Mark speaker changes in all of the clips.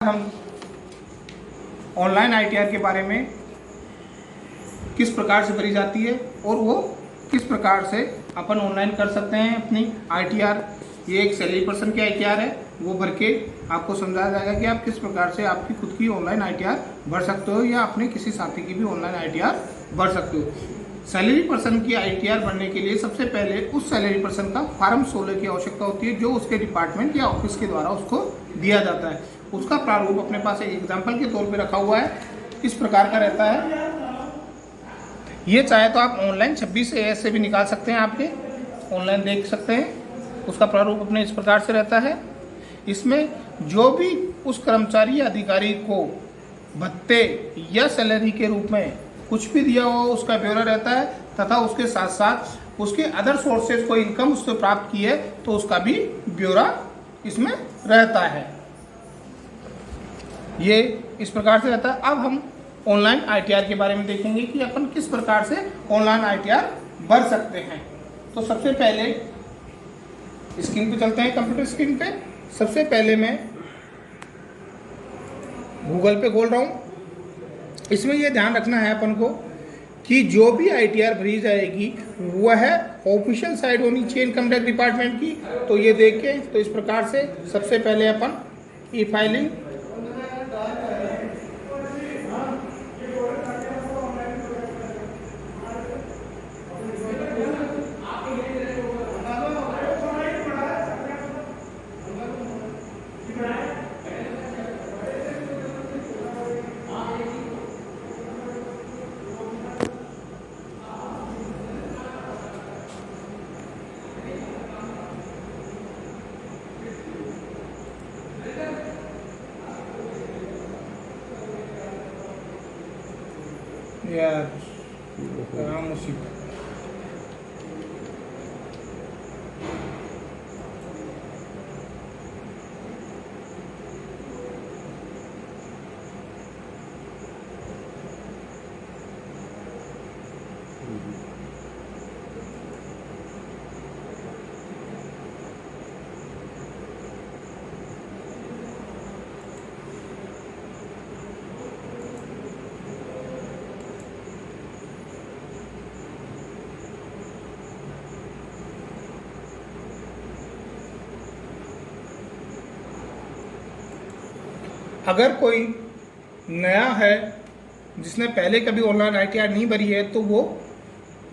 Speaker 1: हम online ITR के बारे में किस प्रकार से भरी जाती है और वो किस प्रकार से अपन ऑनलाइन कर सकते हैं अपनी आईटीआर। ये एक सैलरी पर्सन की आईटीआर है, वो भर के आपको समझाया जाएगा कि आप किस प्रकार से आपकी खुद की ऑनलाइन आईटीआर भर सकते हो या अपने किसी साथी की भी ऑनलाइन आईटीआर भर सकते हो। सैलरी पर्सन की आईटीआर भरने के लिए सबसे पहले उस सैलरी पर्सन का फॉर्म 16 की आवश्यकता होती है, जो उसके डिपार्टमेंट या ऑफिस के द्वारा उसको दिया जाता है। उसका प्रारूप अपने पास एक एग्जाम्पल के तौर पे रखा हुआ है, इस प्रकार का रहता है। ये चाहे तो आप ऑनलाइन 26 AS से भी निकाल सकते हैं, आपके ऑनलाइन देख सकते हैं। उसका प्रारूप अपने इस प्रकार से रहता है। इसमें जो भी उस कर्मचारी या अधिकारी को भत्ते या सैलरी के रूप में कुछ भी दिया हो उसका ब्यौरा रहता है, तथा उसके साथ साथ उसके अदर सोर्सेज को इनकम उससे प्राप्त की है तो उसका भी ब्यौरा इसमें रहता है। ये इस प्रकार से रहता है। अब हम ऑनलाइन आईटीआर के बारे में देखेंगे कि अपन किस प्रकार से ऑनलाइन आईटीआर भर सकते हैं। तो सबसे पहले स्क्रीन पे चलते हैं, कंप्यूटर स्क्रीन पे। सबसे पहले मैं गूगल पे खोल रहा हूँ। इसमें यह ध्यान रखना है अपन को कि जो भी आईटीआर भरी जाएगी वह ऑफिशियल साइट होनी चाहिए इनकम टैक्स डिपार्टमेंट की। तो ये देख के तो इस प्रकार से सबसे पहले अपन ई फाइलिंग यार मुसीबत। अगर कोई नया है जिसने पहले कभी ऑनलाइन आईटीआर नहीं भरी है तो वो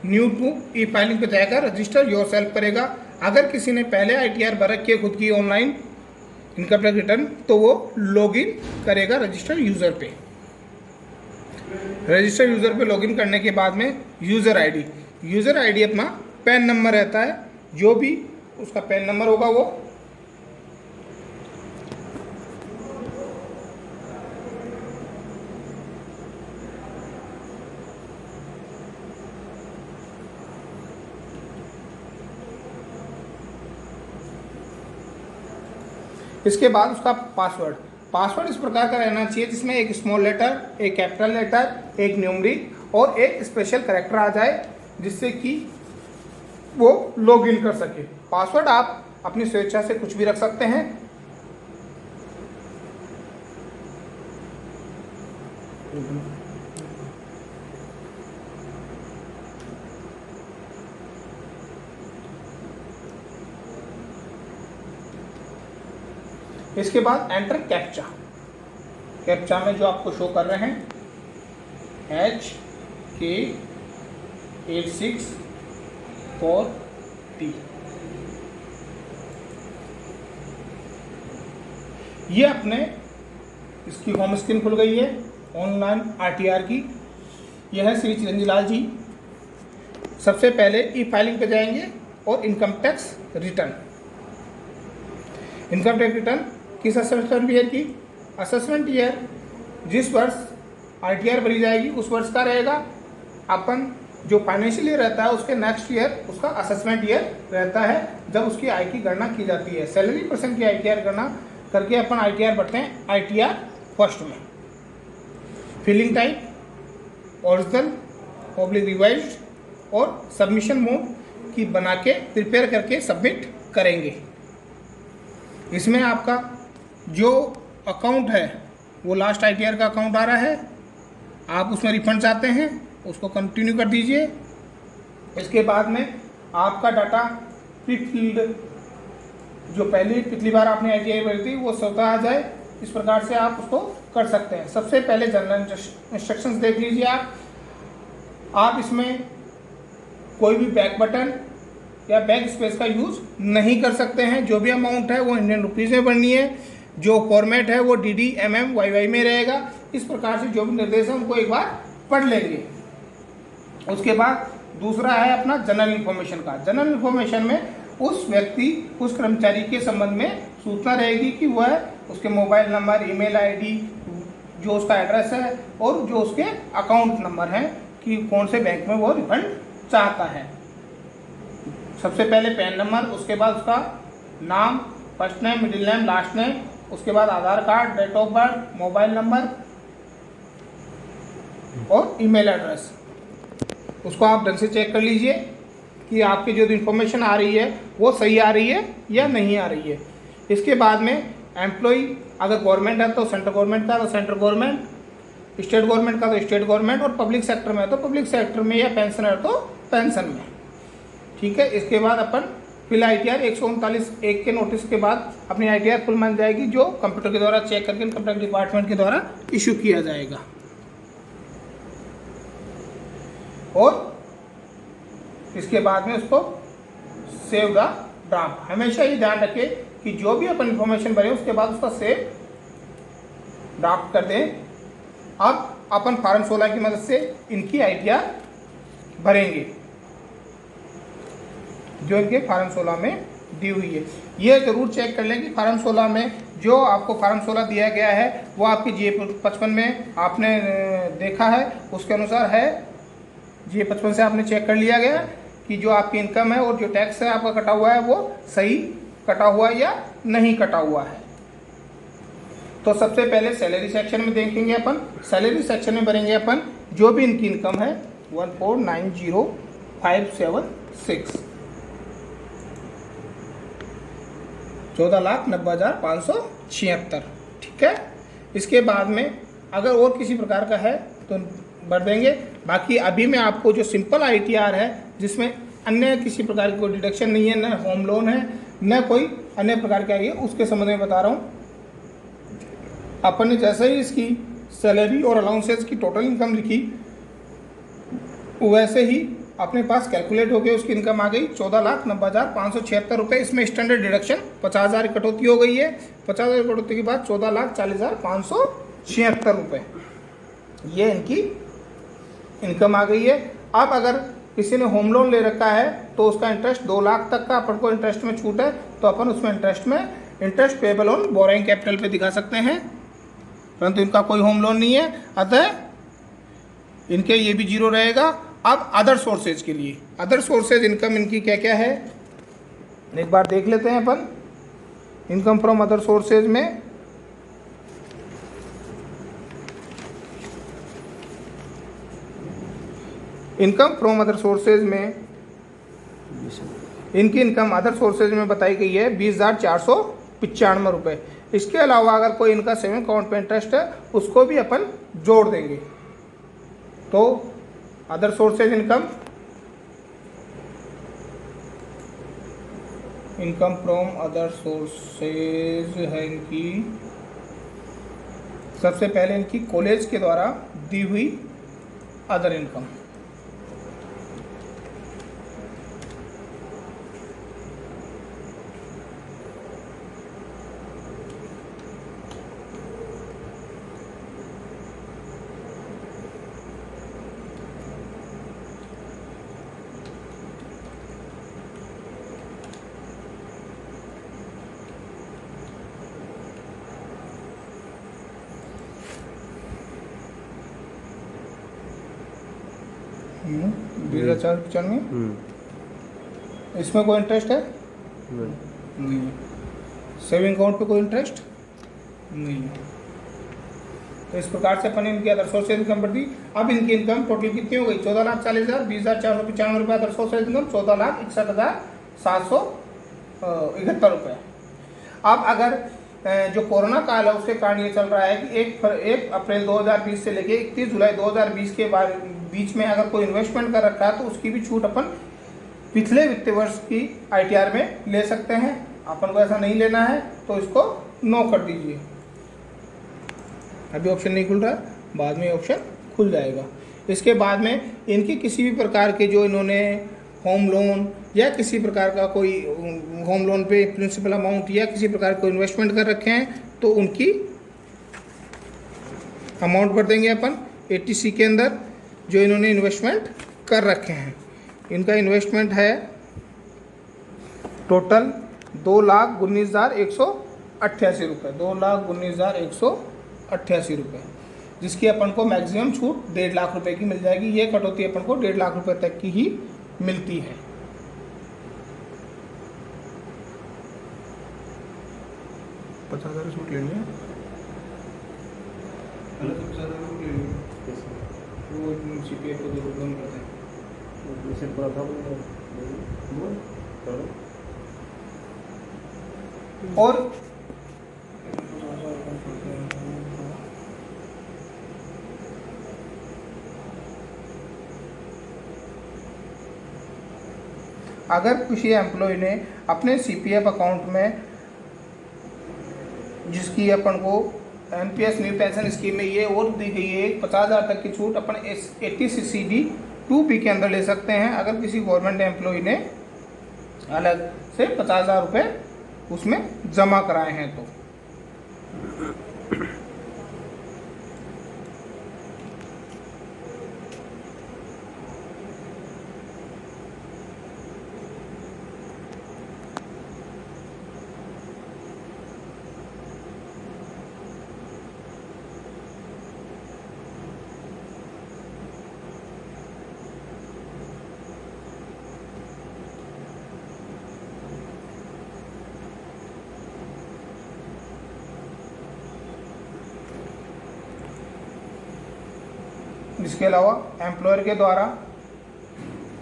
Speaker 1: न्यू टू ई फाइलिंग पे जाएगा, रजिस्टर योरसेल्फ करेगा। अगर किसी ने पहले आईटीआर भर रखी है खुद की ऑनलाइन इनकम टैक्स रिटर्न तो वो लॉगिन करेगा रजिस्टर यूज़र पे। रजिस्टर यूज़र पे लॉगिन करने के बाद में यूज़र आईडी अपना पैन नंबर रहता है, जो भी उसका पैन नंबर होगा वो इसके बाद उसका पासवर्ड इस प्रकार का रहना चाहिए जिसमें एक स्मॉल लेटर, एक कैपिटल लेटर, एक न्यूमरिक और एक स्पेशल कैरेक्टर आ जाए, जिससे कि वो लॉगिन कर सके। पासवर्ड आप अपनी स्वेच्छा से कुछ भी रख सकते हैं। इसके बाद एंटर कैप्चा में जो आपको शो कर रहे हैं HK8643, ये अपने इसकी होम स्क्रीन खुल गई है ऑनलाइन आईटीआर की। यह है श्री चिरंजीव लाल जी। सबसे पहले ई फाइलिंग पे जाएंगे और इनकम टैक्स रिटर्न किस असेसमेंट ईयर की, असेसमेंट ईयर जिस वर्ष आईटीआर भरी जाएगी उस वर्ष का रहेगा। अपन जो फाइनेंशियल ईयर रहता है उसके नेक्स्ट ईयर उसका असेसमेंट ईयर रहता है, जब उसकी आय की गणना की जाती है। सैलरी पर्सन की आईटीआर गणना करके अपन आईटीआर भरते हैं आईटीआर फर्स्ट में। फिलिंग टाइप ओरिजिनल रिवाइज्ड और सबमिशन मोड की बना के प्रिपेयर करके सबमिट करेंगे। इसमें आपका जो अकाउंट है वो लास्ट ITR का अकाउंट आ रहा है, आप उसमें रिफंड चाहते हैं, उसको कंटिन्यू कर दीजिए। इसके बाद में आपका डाटा प्री फील्ड जो पिछली बार आपने ITR भरी थी वो स्वतः आ जाए, इस प्रकार से आप उसको कर सकते हैं। सबसे पहले जनरल इंस्ट्रक्शंस देख लीजिए आप इसमें कोई भी बैक बटन या बैक स्पेस का यूज़ नहीं कर सकते हैं। जो भी अमाउंट है वो इंडियन रुपीज़ में भरनी है, जो फॉर्मेट है वो DD MM YY में रहेगा। इस प्रकार से जो भी निर्देश है उनको एक बार पढ़ लेंगे। उसके बाद दूसरा है अपना जनरल इन्फॉर्मेशन का। जनरल इन्फॉर्मेशन में उस व्यक्ति उस कर्मचारी के संबंध में सूचना रहेगी कि वह उसके मोबाइल नंबर, ईमेल ID, जो उसका एड्रेस है और जो उसके अकाउंट नंबर हैं कि कौन से बैंक में वो रिफंड चाहता है। सबसे पहले पैन नंबर, उसके बाद उसका नाम, first name, middle name, last name, उसके बाद Aadhaar card, date of birth, mobile number और ईमेल एड्रेस। उसको आप ढंग से चेक कर लीजिए कि आपकी जो इन्फॉर्मेशन आ रही है वो सही आ रही है या नहीं आ रही है। इसके बाद में एम्प्लॉय अगर गवर्नमेंट है तो सेंट्रल गवर्नमेंट का तो सेंट्रल गवर्नमेंट, स्टेट गवर्नमेंट का तो स्टेट गवर्नमेंट और पब्लिक सेक्टर में है तो पब्लिक सेक्टर में, या पेंशनर तो पेंशन में। ठीक है। इसके बाद अपन फिल ITR 139(1) के नोटिस के बाद अपनी ITR फुल बन जाएगी, जो कंप्यूटर के द्वारा चेक करके इनकम टैक्स डिपार्टमेंट के द्वारा इशू किया जाएगा। और इसके बाद में उसको सेव द ड्राफ्ट। हमेशा ये ध्यान रखें कि जो भी अपन इन्फॉर्मेशन भरे उसके बाद उसका सेव ड्राफ्ट कर दें। अब अपन फॉर्म 16 की मदद से इनकी ITR भरेंगे जो इनके फॉर्म 16 में दी हुई है। ये जरूर चेक कर लें कि फॉर्म 16 में जो आपको फॉर्म 16 दिया गया है वो आपकी GA55 में आपने देखा है, उसके अनुसार है। GA55 से आपने चेक कर लिया गया कि जो आपकी इनकम है और जो टैक्स है आपका कटा हुआ है वो सही कटा हुआ है या नहीं कटा हुआ है। तो सबसे पहले सैलरी सेक्शन में देखेंगे अपन। सैलरी सेक्शन में भरेंगे अपन जो भी इनकी इनकम है 1490576, 14,90,576। ठीक है। इसके बाद में अगर और किसी प्रकार का है तो भर देंगे। बाकी अभी मैं आपको जो सिंपल ITR है जिसमें अन्य किसी प्रकार की कोई डिडक्शन नहीं है, न होम लोन है, न कोई अन्य प्रकार का है, उसके संबंध में बता रहा हूँ। अपन ने जैसे ही इसकी सैलरी और अलाउंसेस की टोटल इनकम लिखी वैसे ही अपने पास कैलकुलेट हो गई, उसकी इनकम आ गई 14,90,576 रुपये। इसमें स्टैंडर्ड डिडक्शन 50,000 कटौती हो गई है। 50,000 कटौती के बाद 14,40,576 रुपये ये इनकी इनकम आ गई है। अब अगर किसी ने होम लोन ले रखा है तो उसका इंटरेस्ट 2 लाख तक का अपन को इंटरेस्ट में छूट है, तो अपन उसमें interest payable on borrowing capital पे दिखा सकते हैं, परंतु इनका कोई होम लोन नहीं है, अतः इनके ये भी 0 रहेगा। अब अदर सोर्सेज के लिए, अदर सोर्सेज इनकम इनकी क्या क्या है एक बार देख लेते हैं अपन। इनकम फ्रॉम अदर सोर्सेज में इनकी इनकम अदर सोर्सेज में बताई गई है 20,495 रुपये। इसके अलावा अगर कोई इनका सेविंग अकाउंट पे इंटरेस्ट है उसको भी अपन जोड़ देंगे। तो other sources income from other sources है इनकी, सबसे पहले इनकी कॉलेज के द्वारा दी हुई अदर इनकम। इसमें कोई इंटरेस्ट है नहीं। सेविंग अकाउंट पे कोई इंटरेस्ट नहीं है। तो इस प्रकार से अपन इनकी अदर सोर्सेज इनकम बढ़ दी। अब इनकी इनकम टोटल कितनी हो गई 14,40,000, 20,495 रुपये अदर सोर्सेज इनकम 14,61,771 रुपये। अब अगर जो कोरोना काल है उसके कारण ये चल रहा है कि 1 अप्रैल 2020 से लेके 31 जुलाई 2020 के बीच में अगर कोई इन्वेस्टमेंट कर रखा है तो उसकी भी छूट अपन पिछले वित्तीय वर्ष की ITR में ले सकते हैं। अपन को ऐसा नहीं लेना है तो इसको नो कर दीजिए। अभी ऑप्शन नहीं खुल रहा, बाद में ऑप्शन खुल जाएगा। इसके बाद में इनकी किसी भी प्रकार के जो इन्होंने होम लोन या किसी प्रकार का कोई होम लोन पे प्रिंसिपल अमाउंट या किसी प्रकार को इन्वेस्टमेंट कर रखे हैं तो उनकी अमाउंट भर देंगे अपन 80C के अंदर जो इन्होंने इन्वेस्टमेंट कर रखे हैं। इनका इन्वेस्टमेंट है टोटल 2,19,188 रुपये, 2,19,188 रुपये, जिसकी अपन को मैक्सिमम छूट 1.5 लाख रुपए की मिल जाएगी। ये कटौती अपन को 1.5 लाख रुपए तक की ही मिलती है। ₹50,000 छूट लेनी है, वो CPF को जरूर बंद करते हैं। और अगर किसी एम्प्लॉय ने अपने CPF अकाउंट में, जिसकी अपन को NPS न्यू पेंशन स्कीम में ये और दी गई है 50,000 तक की छूट अपन 80CCD 2B के अंदर ले सकते हैं। अगर किसी गवर्नमेंट एम्प्लॉय ने अलग से 50,000 रुपये उसमें जमा कराए हैं तो। इसके अलावा एम्प्लॉयर के द्वारा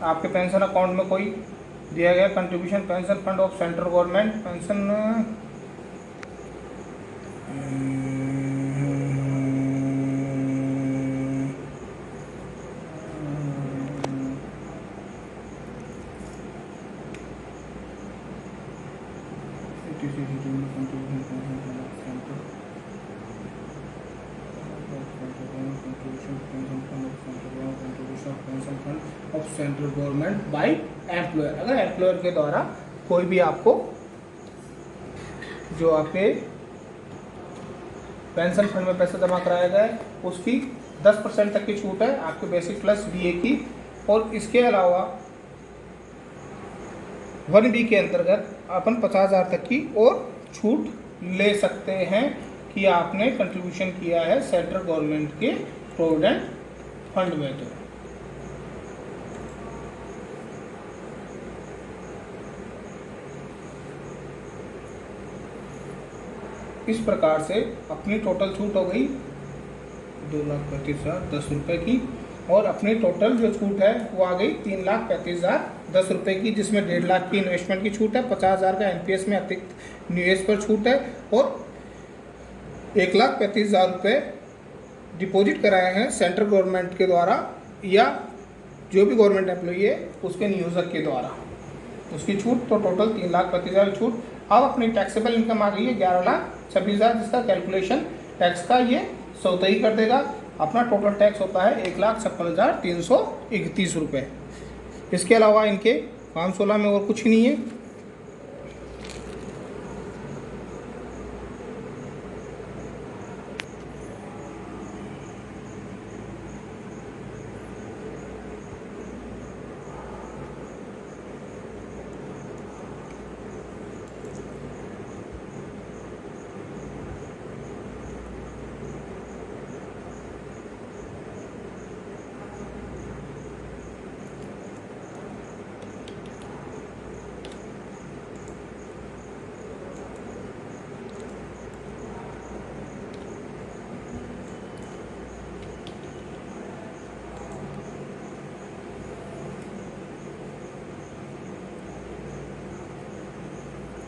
Speaker 1: आपके पेंशन अकाउंट में कोई दिया गया contribution pension fund of central government pension of central government by employer. अगर एम्प्लॉयर के द्वारा कोई भी आपको जो आपके पेंशन फंड में पैसा जमा कराया गया है उसकी 10% तक की छूट है आपके बेसिक प्लस DA की। और इसके अलावा 1B के अंतर्गत अपन 50,000 तक की और छूट ले सकते हैं कि आपने कंट्रीब्यूशन किया है सेंट्रल गवर्नमेंट के प्रोविडेंट फंड में। तो इस प्रकार से अपनी टोटल छूट हो गई 2,35,010 रुपये की, और अपनी टोटल जो छूट है वो आ गई 3,35,010 रुपये की, जिसमें 1.5 लाख की इन्वेस्टमेंट की छूट है, 50,000 का NPS में अतिरिक्त निवेश पर छूट है, और 1,35,000 रुपये डिपॉजिट कराए हैं सेंट्रल गवर्नमेंट के द्वारा या जो भी गवर्नमेंट एम्प्लॉई है उसके नियोजक के द्वारा, उसकी छूट। तो टोटल 3,35,000 छूट। अब अपनी टैक्सेबल इनकम आ गई है 11,26,000, जिसका कैलकुलेशन टैक्स का ये स्वतः ही कर देगा। अपना टोटल टैक्स होता है 1,56,331 रुपये। इसके अलावा इनके 516 में और कुछ नहीं है।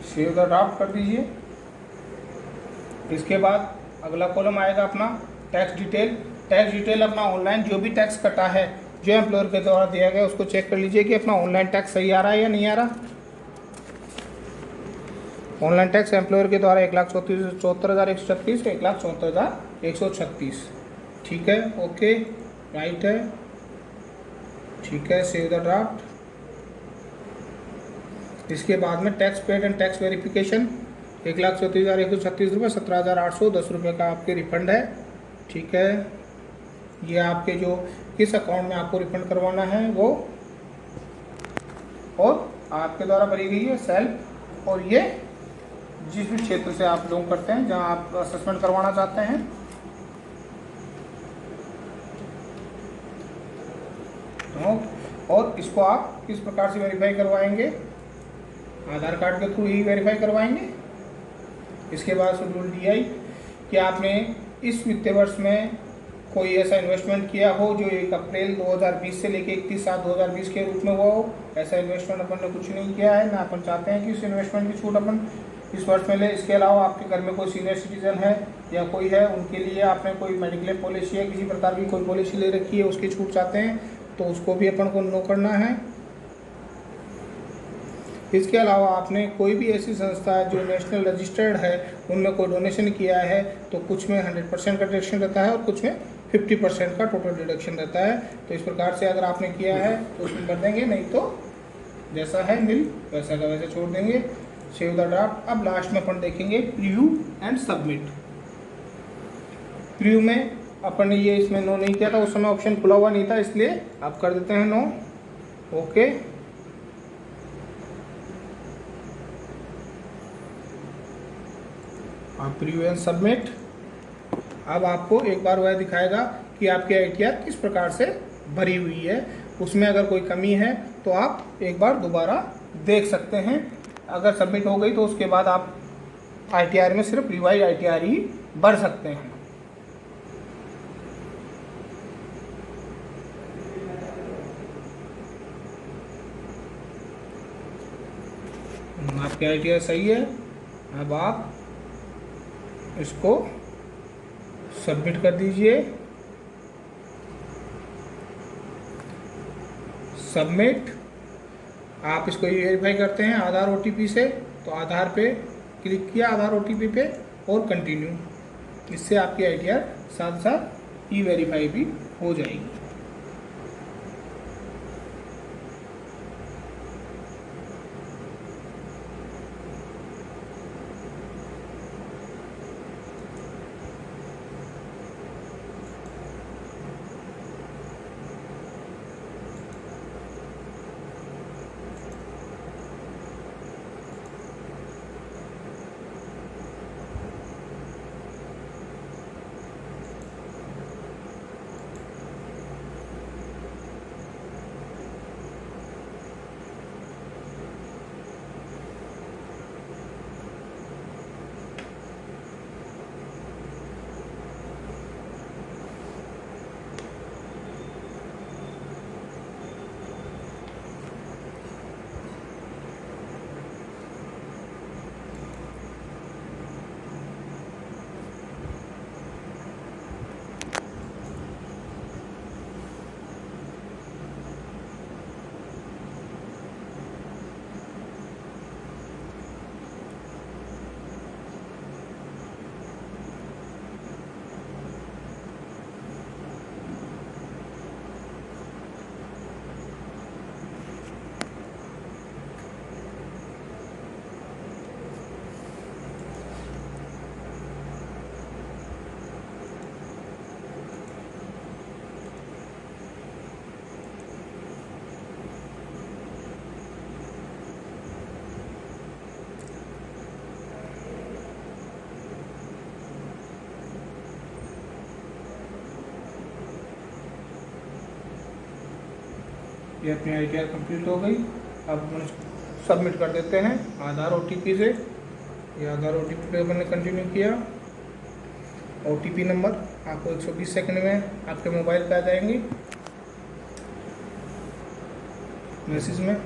Speaker 1: सेव द ड्राफ्ट कर दीजिए। इसके बाद अगला कॉलम आएगा अपना टैक्स डिटेल। टैक्स डिटेल अपना ऑनलाइन जो भी टैक्स कटा है जो एम्प्लॉयर के द्वारा दिया गया उसको चेक कर लीजिए कि अपना ऑनलाइन टैक्स सही आ रहा है या नहीं आ रहा। ऑनलाइन टैक्स एम्प्लॉयर के द्वारा 1,74,136 तो 1,74,136 ठीक है, ओके राइट है, ठीक है, सेव द ड्राफ्ट। इसके बाद में tax paid and tax verification 1,34,136 रुपये 17,810 रुपये का आपके रिफंड है, ठीक है। ये आपके जो किस अकाउंट में आपको रिफंड करवाना है वो, और आपके द्वारा भरी गई है सेल्फ, और ये जिस भी क्षेत्र से आप लोग करते हैं जहां आप असेसमेंट करवाना चाहते हैं। तो और इसको आप किस प्रकार से वेरीफाई करवाएंगे, आधार कार्ड के थ्रू ही वेरीफाई करवाएंगे। इसके बाद शेड्यूल DI कि आपने इस वित्तीय वर्ष में कोई ऐसा इन्वेस्टमेंट किया हो जो 1 अप्रैल 2020 से लेकर 31/7/2020 के रूप में हुआ हो। ऐसा इन्वेस्टमेंट अपन ने कुछ नहीं किया है, ना अपन चाहते हैं कि उस इन्वेस्टमेंट की छूट अपन इस वर्ष में ले। इसके अलावा आपके घर में कोई सीनियर सिटीजन है या कोई है, उनके लिए आपने कोई मेडिक्लेम पॉलिसी या किसी प्रकार की कोई पॉलिसी ले रखी है, उसकी छूट चाहते हैं तो उसको भी अपन को नो करना है। इसके अलावा आपने कोई भी ऐसी संस्था जो नेशनल रजिस्टर्ड है उनमें कोई डोनेशन किया है तो कुछ में 100% का डिडक्शन रहता है और कुछ में 50% का टोटल डिडक्शन रहता है। तो इस प्रकार से अगर आपने किया है तो उसमें कर देंगे, नहीं तो जैसा है नील वैसा का वैसे छोड़ देंगे। Save the draft. अब लास्ट में अपन देखेंगे प्रीव्यू एंड सबमिट। प्रीव्यू में अपन ने ये इसमें नो नहीं किया था, उस समय ऑप्शन खुला हुआ नहीं था, इसलिए आप कर देते हैं नो, ओके। आप प्रीव्यू एंड सबमिट। अब आपको एक बार वह दिखाएगा कि आपकी ITR किस प्रकार से भरी हुई है। उसमें अगर कोई कमी है तो आप एक बार दोबारा देख सकते हैं। अगर सबमिट हो गई तो उसके बाद आप ITR में सिर्फ रिवाइज ITR ही भर सकते हैं। आपकी ITR सही है। अब आप इसको सबमिट कर दीजिए। सबमिट। आप इसको वेरीफाई करते हैं आधार OTP से, तो आधार पे क्लिक किया, आधार OTP पे, और कंटिन्यू। इससे आपकी ITR साथ साथ वेरीफाई भी हो जाएगी। ये अपनी ITR कंप्लीट हो गई। अब हम सबमिट कर देते हैं आधार OTP से। ये आधार OTP पे मैंने कंटिन्यू किया। OTP नंबर आपको 120 सेकंड में आपके मोबाइल पे आ जाएंगी मैसेज में।